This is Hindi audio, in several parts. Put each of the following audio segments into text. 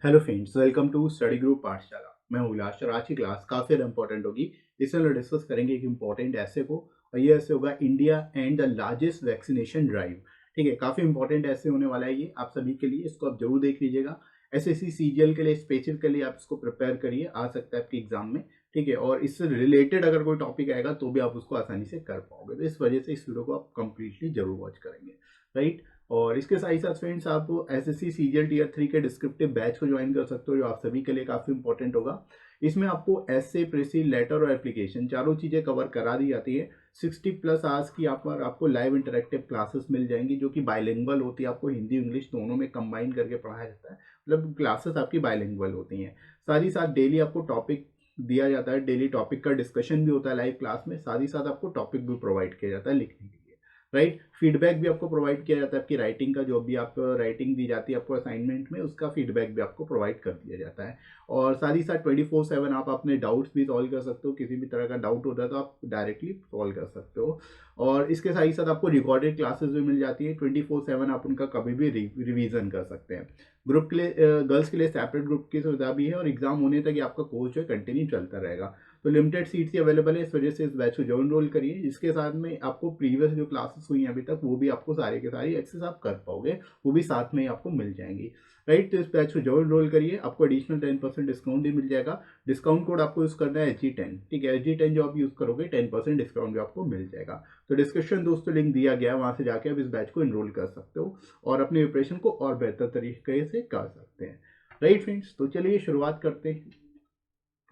Hello friends, welcome to study group Pathshala. मैं हूँ उल्लास और आज की क्लास काफ़ी ज़्यादा इंपॉर्टेंट होगी। इसमें हम डिस्कस करेंगे एक इंपॉर्टेंट ऐसे को, और ये ऐसे होगा India and the largest vaccination drive. ठीक है, काफ़ी इंपॉर्टेंट ऐसे होने वाला है ये आप सभी के लिए। इसको आप जरूर देख लीजिएगा। एसएससी सीजीएल के लिए स्पेसिफिकली आप इसको प्रिपेयर करिए, आ सकता है आपके एग्जाम में। ठीक है, और इससे रिलेटेड अगर कोई टॉपिक आएगा तो भी आप उसको आसानी से कर पाओगे। तो इस वजह से इस वीडियो को आप कंप्लीटली जरूर वॉच करेंगे, राइट। और इसके साथ ही साथ फ्रेंड्स, आप एसएससी सीजीएल टीयर 3 के डिस्क्रिप्टिव बैच को ज्वाइन कर सकते हो, जो आप सभी के लिए काफ़ी इंपॉर्टेंट होगा। इसमें आपको एसे, प्रेसी, लेटर और एप्लीकेशन चारों चीज़ें कवर करा दी जाती है। 60+ आवर्स की यहाँ पर आपको लाइव इंटरेक्टिव क्लासेस मिल जाएंगी, जो कि बाइलिंगुअल होती है। आपको हिंदी इंग्लिश दोनों में कंबाइन करके पढ़ाया जाता है, मतलब क्लासेस आपकी बाइलिंगुअल होती हैं। साथ ही साथ डेली आपको टॉपिक दिया जाता है, डेली टॉपिक का डिस्कशन भी होता है लाइव क्लास में। साथ ही साथ आपको टॉपिक भी प्रोवाइड किया जाता है लिखने के लिए, राइट। फीडबैक भी आपको प्रोवाइड किया जाता है, आपकी राइटिंग का जो भी आप राइटिंग दी जाती है आपको असाइनमेंट में, उसका फीडबैक भी आपको प्रोवाइड कर दिया जाता है। और साथ ही साथ 24/7 आप अपने डाउट्स भी सॉल्व कर सकते हो। किसी भी तरह का डाउट होता है तो आप डायरेक्टली सॉल्व कर सकते हो। और इसके साथ ही साथ आपको रिकॉर्डेड क्लासेस भी मिल जाती है 24/7। आप उनका कभी भी रिवीजन कर सकते हैं। ग्रुप के लिए, गर्ल्स के लिए सेपरेट ग्रुप की सुविधा भी है, और एग्जाम होने तक आपका कोर्स जो है कंटिन्यू चलता रहेगा। तो लिमिटेड सीट्स ही अवेलेबल है, इस वजह से इस बैच को जो एनरोल करिए। इसके साथ में आपको प्रीवियस जो क्लासेस हुई हैं अभी तक, वो भी आपको सारे के सारी एक्सेस आप कर पाओगे, वो भी साथ में ही आपको मिल जाएंगी, राइट। तो इस बैच को जो एनरोल करिए, आपको एडिशनल 10% डिस्काउंट भी मिल जाएगा। डिस्काउंट कोड आपको यूज करना है HG10। ठीक है, HG10 जो आप यूज करोगे 10% डिस्काउंट भी आपको मिल जाएगा। तो डिस्क्रिप्शन दोस्तों लिंक दिया गया है, वहां से जाके आप इस बैच को एनरोल कर सकते हो और अपने प्रिपरेशन को और बेहतर तरीके से कर सकते हैं, राइट फ्रेंड्स। तो चलिए शुरुआत करते हैं।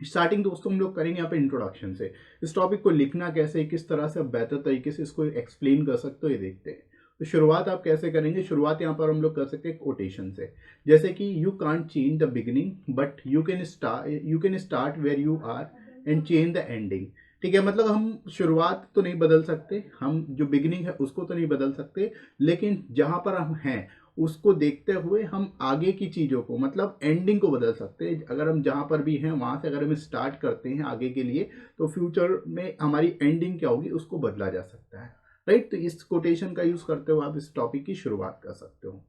स्टार्टिंग दोस्तों हम लोग करेंगे यहाँ पे इंट्रोडक्शन से। इस टॉपिक को लिखना कैसे, किस तरह से आप बेहतर तरीके से इसको एक्सप्लेन कर सकते हो, ये देखते हैं। तो शुरुआत आप कैसे करेंगे? शुरुआत यहाँ पर हम लोग कर सकते हैं कोटेशन से। जैसे कि you can't change the beginning but you can start where you are and change the ending. ठीक है, मतलब हम शुरुआत तो नहीं बदल सकते, हम जो बिगिनिंग है उसको तो नहीं बदल सकते, लेकिन जहां पर हम हैं उसको देखते हुए हम आगे की चीज़ों को, मतलब एंडिंग को बदल सकते हैं। अगर हम जहाँ पर भी हैं वहाँ से अगर हम स्टार्ट करते हैं आगे के लिए, तो फ्यूचर में हमारी एंडिंग क्या होगी उसको बदला जा सकता है, राइट। तो इस कोटेशन का यूज़ करते हुए आप इस टॉपिक की शुरुआत कर सकते हो।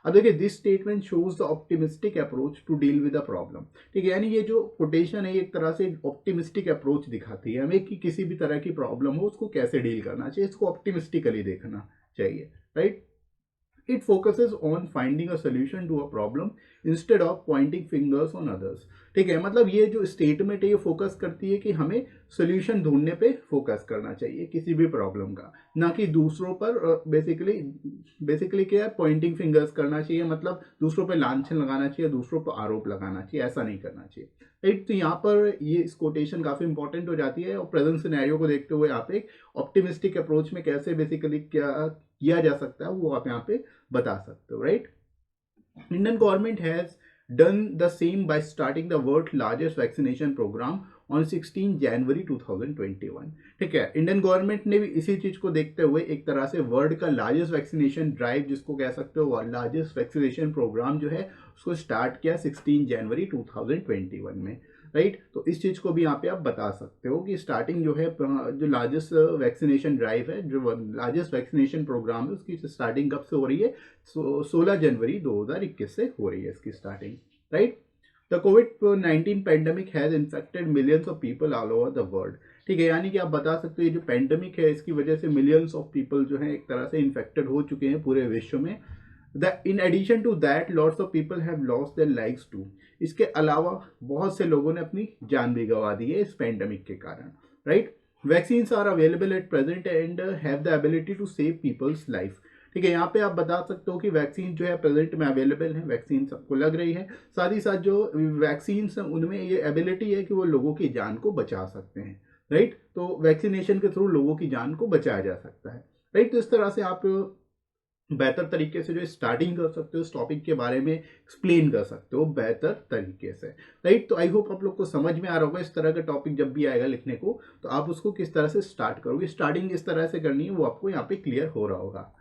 अब देखिए, this statement shows the optimistic approach to deal with the problem. ठीक है, यानी ये जो कोटेशन है एक तरह से ऑप्टिमिस्टिक अप्रोच दिखाती है हमें कि किसी भी तरह की प्रॉब्लम हो उसको कैसे डील करना चाहिए, इसको ऑप्टिमिस्टिकली देखना चाहिए, right. It focuses on finding a solution to a problem instead of pointing fingers on others। ठीक है, मतलब ये जो स्टेटमेंट है ये फोकस करती है कि हमें सोल्यूशन ढूंढने पे फोकस करना चाहिए किसी भी प्रॉब्लम का, ना कि दूसरों पर। बेसिकली क्या है, पॉइंटिंग फिंगर्स करना चाहिए, मतलब दूसरों पे लांछन लगाना चाहिए, दूसरों पर आरोप लगाना चाहिए, ऐसा नहीं करना चाहिए, राइट। तो यहाँ पर ये इस कोटेशन काफी इंपॉर्टेंट हो जाती है। और प्रेजेंट सिनेरियो को देखते हुए आप एक ऑप्टिमिस्टिक अप्रोच में कैसे बेसिकली क्या किया जा सकता है वो आप यहाँ पे बता सकते हो, right. Indian government has done the same by starting the world largest vaccination programme on 16 January 2021। ठीक है, इंडियन गवर्नमेंट ने भी इसी चीज को देखते हुए एक तरह से वर्ल्ड का लार्जेस्ट वैक्सीनेशन ड्राइव, जिसको कह सकते हो लार्जेस्ट वैक्सीनेशन प्रोग्राम जो है, उसको स्टार्ट किया 16 जनवरी 2021 में, राइट। तो इस चीज को भी यहाँ पे आप बता सकते हो कि स्टार्टिंग जो है, जो लार्जेस्ट वैक्सीनेशन ड्राइव है, जो लार्जेस्ट वैक्सीनेशन प्रोग्राम है, उसकी स्टार्टिंग कब से हो रही है? 16 जनवरी 2021 से हो रही है इसकी starting, right. The covid pandemic has infected millions of people all over the world. ठीक है, यानी कि आप बता सकते हो ये जो पैंडेमिक है इसकी वजह से मिलियंस ऑफ पीपल जो है एक तरह से इन्फेक्टेड हो चुके हैं पूरे विश्व में। In addition to that, lots of people have lost their lives too। इसके अलावा बहुत से लोगों ने अपनी जान भी गंवा दी है इस पैंडेमिक के कारण, right. Vaccines are available at present and have the ability to save peoples life. ठीक है, यहाँ पे आप बता सकते हो कि वैक्सीन जो है प्रेजेंट में अवेलेबल है, वैक्सीन सबको लग रही है। साथ ही साथ जो वैक्सीन उनमें ये एबिलिटी है कि वो लोगों की जान को बचा सकते हैं, राइट। तो वैक्सीनेशन के थ्रू लोगों की जान को बचाया जा सकता है, राइट। तो इस तरह से आप बेहतर तरीके से जो स्टार्टिंग कर सकते हो, इस टॉपिक के बारे में एक्सप्लेन कर सकते हो बेहतर तरीके से, राइट। तो आई होप आप लोग को समझ में आ रहा होगा, इस तरह का टॉपिक जब भी आएगा लिखने को तो आप उसको किस तरह से स्टार्ट करोगे, स्टार्टिंग इस तरह से करनी है, वो आपको यहाँ पे क्लियर हो रहा होगा।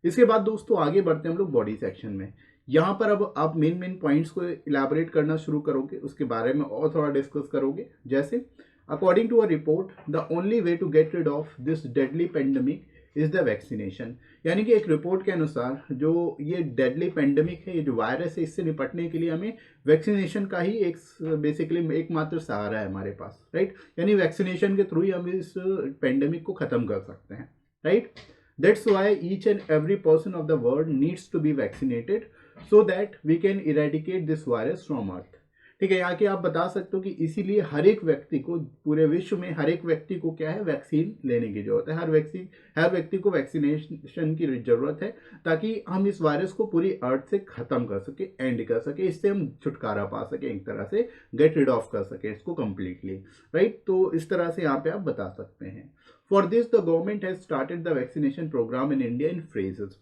इसके बाद दोस्तों आगे बढ़ते हैं हम लोग बॉडी सेक्शन में। यहाँ पर अब आप मेन पॉइंट्स को इलाबोरेट करना शुरू करोगे, उसके बारे में और थोड़ा डिस्कस करोगे। जैसे according to a report, the only way to get rid of this deadly pandemic is the vaccination. यानी कि एक रिपोर्ट के अनुसार जो ये डेडली पेंडेमिक है, ये जो वायरस है, इससे निपटने के लिए हमें वैक्सीनेशन का ही एक बेसिकली एकमात्र सहारा है हमारे पास, राइट। यानी वैक्सीनेशन के थ्रू ही हम इस पेंडेमिक को खत्म कर सकते हैं, right. That's why each and every person of the world needs to be vaccinated so that we can eradicate this virus from earth. ठीक है, यहाँ के आप बता सकते हो कि इसीलिए हर एक व्यक्ति को, पूरे विश्व में हर एक व्यक्ति को क्या है, वैक्सीन लेने की जरूरत है। हर व्यक्ति को वैक्सीनेशन की जरूरत है, ताकि हम इस वायरस को पूरी अर्थ से खत्म कर सके, एंड कर सके, इससे हम छुटकारा पा सके, एक तरह से गेट रिड ऑफ कर सके इसको कंप्लीटली, राइट। तो इस तरह से यहाँ पे आप बता सकते हैं। For this the government has started the vaccination programme in India in phases.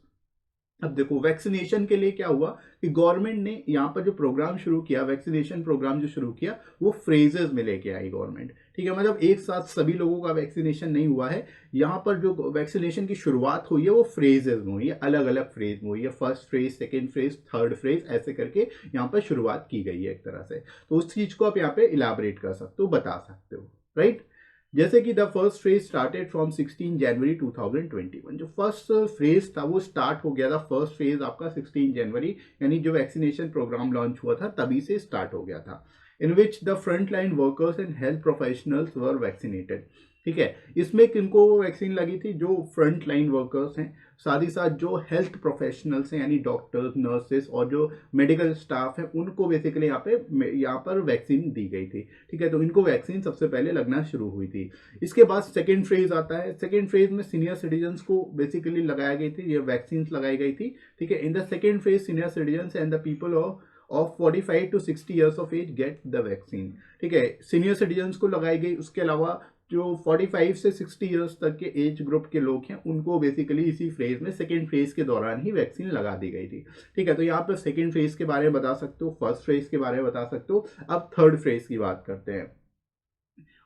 अब देखो वैक्सीनेशन के लिए क्या हुआ कि गवर्नमेंट ने यहाँ पर जो प्रोग्राम शुरू किया, वैक्सीनेशन प्रोग्राम जो शुरू किया, वो फ्रेजेस में लेके आई गवर्नमेंट। ठीक है, मतलब एक साथ सभी लोगों का वैक्सीनेशन नहीं हुआ है। यहाँ पर जो वैक्सीनेशन की शुरुआत हुई है वो फ्रेजेस में हुई है, अलग अलग फ्रेज में हुई है। First phrase, second phrase, third phrase, ऐसे करके यहाँ पर शुरुआत की गई है एक तरह से। तो उस चीज को आप यहाँ पे इलाबरेट कर सकते हो, बता सकते हो, राइट। जैसे कि the first phase started from 16 January 2021। जो फर्स्ट फेज था वो स्टार्ट हो गया था, फर्स्ट फेज आपका 16 जनवरी, यानी जो वैक्सीनेशन प्रोग्राम लॉन्च हुआ था तभी से स्टार्ट हो गया था। In which the front line workers and health professionals were vaccinated. ठीक है, इसमें किनको वैक्सीन लगी थी, जो फ्रंट लाइन वर्कर्स हैं, साथ ही साथ जो हेल्थ प्रोफेशनल्स हैं, यानी डॉक्टर्स, नर्सेस और जो मेडिकल स्टाफ है, उनको बेसिकली यहाँ पर वैक्सीन दी गई थी। ठीक है, तो इनको वैक्सीन सबसे पहले लगना शुरू हुई थी। इसके बाद सेकेंड फेज आता है। सेकेंड फेज में सीनियर सिटीजन्स को बेसिकली लगाई गई थी, ये वैक्सीन लगाई गई थी। ठीक है, in the second phase senior citizens and the people of 45 to 60 years of age get the vaccine. ठीक है, सीनियर सिटीजन्स को लगाई गई। उसके अलावा जो 45 से 60 इयर्स तक के एज ग्रुप के लोग हैं, उनको बेसिकली इसी फेज में, सेकेंड फेज के दौरान ही वैक्सीन लगा दी गई थी। ठीक है, तो यहाँ पर सेकेंड फेज के बारे में बता सकते हो, फर्स्ट फेज के बारे में बता सकते हो। अब थर्ड फेज की बात करते हैं।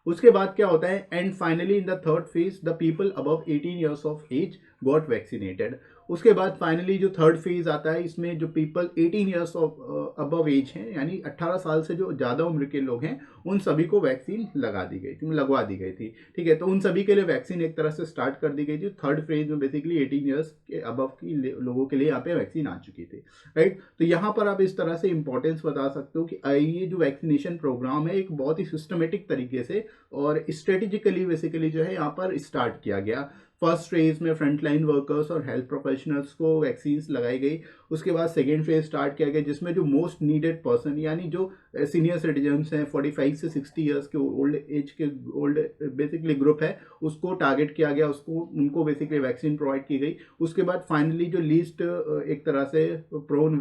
उसके बाद क्या होता है, and finally in the third phase the people above 18 years of age got vaccinated. उसके बाद फाइनली जो थर्ड फेज आता है, इसमें जो people 18 years of above age हैं, यानी 18 साल से जो ज़्यादा उम्र के लोग हैं, उन सभी को वैक्सीन लगवा दी गई थी। ठीक है, तो उन सभी के लिए वैक्सीन एक तरह से स्टार्ट कर दी गई थी। थर्ड फेज में बेसिकली 18 ईयर्स के अबव की लोगों के लिए यहाँ पे वैक्सीन आ चुकी थी, राइट। तो यहाँ पर आप इस तरह से इंपॉर्टेंस बता सकते हो कि ये जो वैक्सीनेशन प्रोग्राम है, एक बहुत ही सिस्टमेटिक तरीके से और स्ट्रेटेजिकली बेसिकली जो है यहाँ पर स्टार्ट किया गया। फर्स्ट फेज में फ्रंटलाइन वर्कर्स और हेल्थ प्रोफेशनल्स को वैक्सीन लगाई गई। उसके बाद सेकेंड फेज स्टार्ट किया गया, जिसमें जो मोस्ट नीडेड पर्सन, यानी जो सीनियर सिटीजन्स हैं, 45 से 60 ईयर्स के ओल्ड बेसिकली ग्रुप है, उसको टारगेट किया गया, उनको बेसिकली वैक्सीन प्रोवाइड की गई। उसके बाद फाइनली जो लीस्ट एक तरह से प्रोन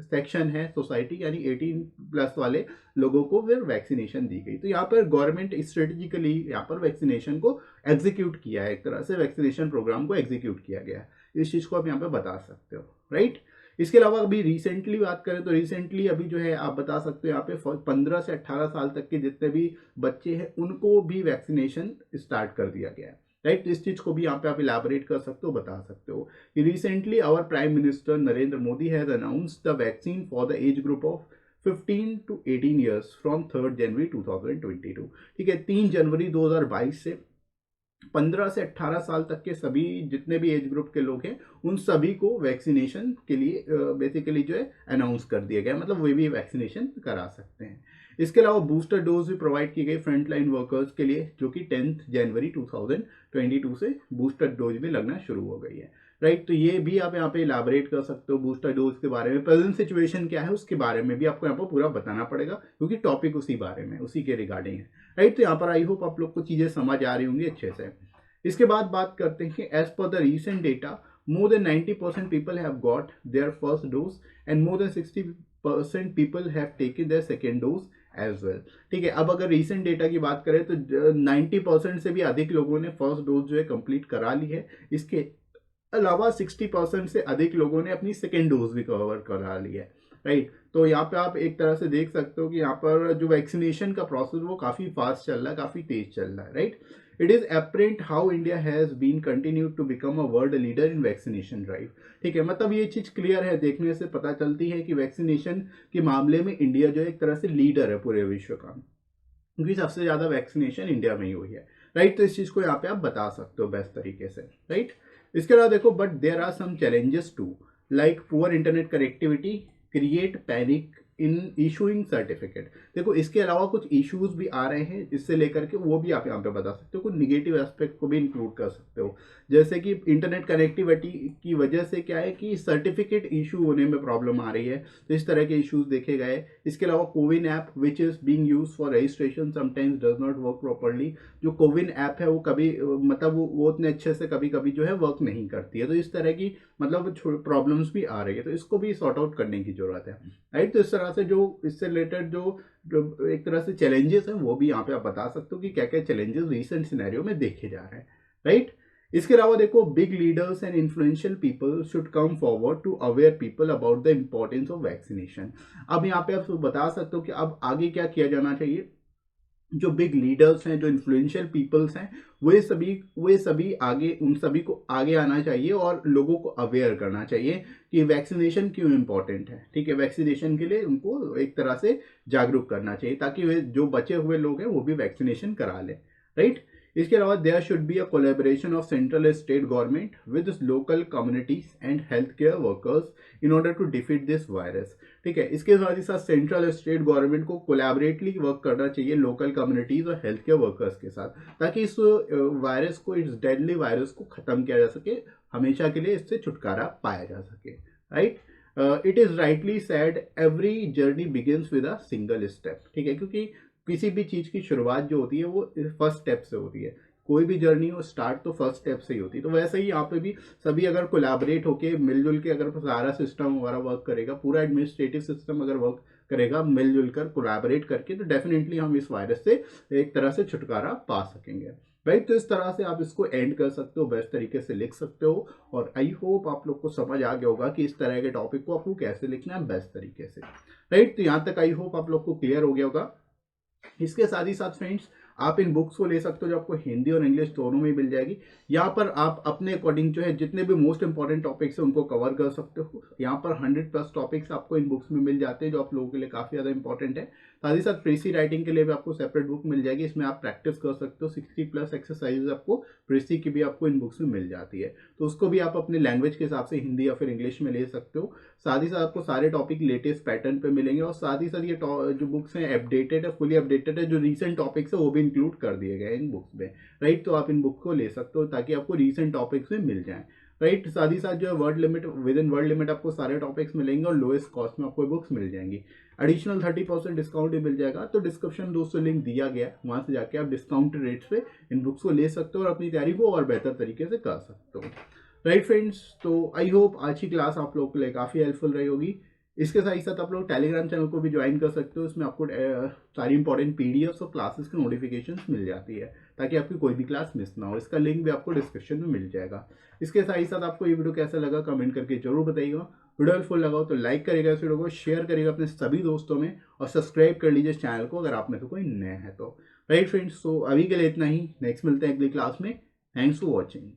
सेक्शन है सोसाइटी, यानी 18+ वाले लोगों को फिर वैक्सीनेशन दी गई। तो यहाँ पर गवर्नमेंट स्ट्रेटेजिकली यहाँ पर वैक्सीनेशन को एग्जीक्यूट किया है, एक तरह से वैक्सीनेशन प्रोग्राम को एग्जीक्यूट किया गया है। इस चीज़ को आप यहाँ पे बता सकते हो, राइट। इसके अलावा अभी रिसेंटली बात करें तो रिसेंटली अभी जो है आप बता सकते हो यहाँ पे 15 से 18 साल तक के जितने भी बच्चे हैं, उनको भी वैक्सीनेशन स्टार्ट कर दिया गया है, राइट। इस चीज को भी यहाँ पे आप इलाबोरेट कर सकते हो, बता सकते हो कि recently our prime minister Narendra Modi has announced the vaccine for the age group of 15 to 18 years from 3 January 2022। ठीक है, 3 जनवरी 2022 से 15 से 18 साल तक के सभी जितने भी एज ग्रुप के लोग हैं, उन सभी को वैक्सीनेशन के लिए बेसिकली जो है अनाउंस कर दिया गया, मतलब वे भी वैक्सीनेशन करा सकते हैं। इसके अलावा बूस्टर डोज भी प्रोवाइड की गई फ्रंटलाइन वर्कर्स के लिए, जो कि 10 जनवरी 2022 से बूस्टर डोज भी लगना शुरू हो गई है, राइट। तो ये भी आप यहाँ पे इलाबरेट कर सकते हो बूस्टर डोज के बारे में। प्रेजेंट सिचुएशन क्या है उसके बारे में भी आपको यहाँ पर पूरा बताना पड़ेगा, क्योंकि टॉपिक उसी बारे में, उसी के रिगार्डिंग है, राइट। तो यहाँ पर आई होप आप लोग को चीज़ें समझ आ रही होंगी अच्छे से। इसके बाद बात करते हैं कि as per the recent data, more than 90% people have got their first dose and more than 60% people have taken their second dose as well। ठीक है, अब अगर रीसेंट डेटा की बात करें तो 90% से भी अधिक लोगों ने फर्स्ट डोज जो है कंप्लीट करा ली है। इसके अलावा 60% से अधिक लोगों ने अपनी सेकेंड डोज भी कवर करा ली है, राइट। तो यहाँ पे आप एक तरह से देख सकते हो कि यहाँ पर जो वैक्सीनेशन का प्रोसेस वो काफ़ी फास्ट चल रहा है, काफ़ी तेज चल रहा है, right. It is apparent how India has been continued to become a world leader in vaccination drive. ठीक है, मतलब ये चीज़ क्लियर है, देखने से पता चलती है कि वैक्सीनेशन के मामले में इंडिया जो है एक तरह से लीडर है पूरे विश्व का, क्योंकि सबसे ज़्यादा वैक्सीनेशन इंडिया में ही हुई है, राइट। तो इस चीज़ को यहाँ पे आप बता सकते हो बेस्ट तरीके से, राइट। इसके अलावा देखो, but there are some challenges too, like poor internet connectivity create panic in issuing certificate. देखो इसके अलावा कुछ इश्यूज भी आ रहे हैं इससे लेकर के, वो भी आप यहाँ पे बता सकते हो, कुछ निगेटिव एस्पेक्ट को भी इंक्लूड कर सकते हो। जैसे कि इंटरनेट कनेक्टिविटी की वजह से क्या है कि सर्टिफिकेट इशू होने में प्रॉब्लम आ रही है, तो इस तरह के इश्यूज देखे गए। इसके अलावा CoWIN app which is being use for registration sometimes does not work properly. जो कोविन ऐप है वो कभी मतलब वो उतने अच्छे से कभी कभी जो है वर्क नहीं करती है, तो इस तरह की मतलब प्रॉब्लम्स भी आ रही है, तो इसको भी सॉर्ट आउट करने की जरूरत है, राइट। तो इस तरह से जो इससे रिलेटेड जो एक तरह से चैलेंजेस हैं वो भी यहाँ पे आप बता सकते हो कि क्या क्या चैलेंजेस रिसेंट सिनेरियो में देखे जा रहे हैं, राइट। इसके अलावा देखो, big leaders and influential people should come forward to aware people about the importance of vaccination. अब यहाँ पे आप बता सकते हो कि अब आगे क्या किया जाना चाहिए। जो बिग लीडर्स हैं, जो इन्फ्लुएंशियल पीपल्स हैं, वे सभी आगे, उन सभी को आगे आना चाहिए और लोगों को अवेयर करना चाहिए कि वैक्सीनेशन क्यों इंपॉर्टेंट है, ठीक है। वैक्सीनेशन के लिए उनको एक तरह से जागरूक करना चाहिए ताकि वे जो बचे हुए लोग हैं वो भी वैक्सीनेशन करा लें, राइट। इसके अलावा there should be a collaboration of central and state government with local communities and health care workers in order to defeat this virus, ठीक है। इसके साथ ही साथ सेंट्रल और स्टेट गवर्नमेंट को कोलैबोरेटली वर्क करना चाहिए लोकल कम्युनिटीज और हेल्थ केयर वर्कर्स के साथ, ताकि इस वायरस को, इस डेडली वायरस को खत्म किया जा सके, हमेशा के लिए इससे छुटकारा पाया जा सके, right. It is rightly said every journey begins with a single step, ठीक है, क्योंकि किसी भी चीज की शुरुआत जो होती है वो फर्स्ट स्टेप से होती है। कोई भी जर्नी हो, स्टार्ट तो फर्स्ट स्टेप से ही होती है। तो वैसे ही यहाँ पे भी सभी अगर कोलैबोरेट होके मिलजुल के अगर सारा सिस्टम हमारा वर्क करेगा, पूरा एडमिनिस्ट्रेटिव सिस्टम अगर वर्क करेगा मिलजुल कर, कोलैबोरेट करके, तो डेफिनेटली हम इस वायरस से एक तरह से छुटकारा पा सकेंगे, राइट। तो इस तरह से आप इसको एंड कर सकते हो, बेस्ट तरीके से लिख सकते हो। और आई होप आप लोग को समझ आ गया होगा कि इस तरह के टॉपिक को आपको कैसे लिखना है बेस्ट तरीके से, राइट। तो यहाँ तक आई होप आप लोग को क्लियर हो गया होगा। इसके साथ ही साथ फ्रेंड्स, आप इन बुक्स को ले सकते हो जो आपको हिंदी और इंग्लिश दोनों में मिल जाएगी। यहाँ पर आप अपने अकॉर्डिंग जो है जितने भी मोस्ट इंपॉर्टेंट टॉपिक्स हैं उनको कवर कर सकते हो। यहाँ पर 100+ टॉपिक्स आपको इन बुक्स में मिल जाते हैं जो आप लोगों के लिए काफ़ी ज़्यादा इंपॉर्टेंट है। साथ ही साथ प्रेसी राइटिंग के लिए भी आपको सेपरेट बुक मिल जाएगी, इसमें आप प्रैक्टिस कर सकते हो। 60+ एक्सरसाइज आपको प्रेसी की भी आपको इन बुक्स में मिल जाती है, तो उसको भी आप अपने लैंग्वेज के हिसाब से हिंदी या फिर इंग्लिश में ले सकते हो। साथ ही साथ आपको सारे टॉपिक लेटेस्ट पैटर्न पे मिलेंगे, और साथ ही साथ ये जो बुक्स हैं अपडेटेड है, फुली अपडेटेड है। जो रीसेंट टॉपिक्स है वो भी इंक्लूड कर दिए गए हैं इन बुक्स में, राइट। तो आप इन बुक को ले सकते हो ताकि आपको रीसेंट टॉपिक्स में मिल जाए, राइट। साथ ही साथ जो है word limit, with in word limit आपको सारे टॉपिक्स मिलेंगे और लोएस्ट कॉस्ट में आपको बुक्स मिल जाएंगी। एडिशनल 30% डिस्काउंट भी मिल जाएगा। तो डिस्क्रिप्शन दोस्तों लिंक दिया गया है, वहां से जाके आप डिस्काउंट रेट्स पे इन बुक्स को ले सकते हो और अपनी तैयारी को और बेहतर तरीके से कर सकते हो, राइट फ्रेंड्स। तो आई होप आज की क्लास आप लोगों के लिए काफ़ी हेल्पफुल रही होगी। इसके साथ ही साथ आप लोग टेलीग्राम चैनल को भी ज्वाइन कर सकते हो, इसमें आपको सारी इंपॉर्टेंट पीडीएफ्स और क्लासेस की नोटिफिकेशंस मिल जाती है ताकि आपकी कोई भी क्लास मिस ना हो। इसका लिंक भी आपको डिस्क्रिप्शन में मिल जाएगा। इसके साथ ही साथ आपको ये वीडियो कैसा लगा कमेंट करके जरूर बताइएगा। वीडियो हेल्पफुल लगा हो तो लाइक करेगा, इस वीडियो को शेयर करेगा अपने सभी दोस्तों में, और सब्सक्राइब कर लीजिए इस चैनल को अगर आप में से कोई नया है तो, राइट फ्रेंड्स। तो अभी के लिए इतना ही, नेक्स्ट मिलते हैं अगली क्लास में। Thanks for watching.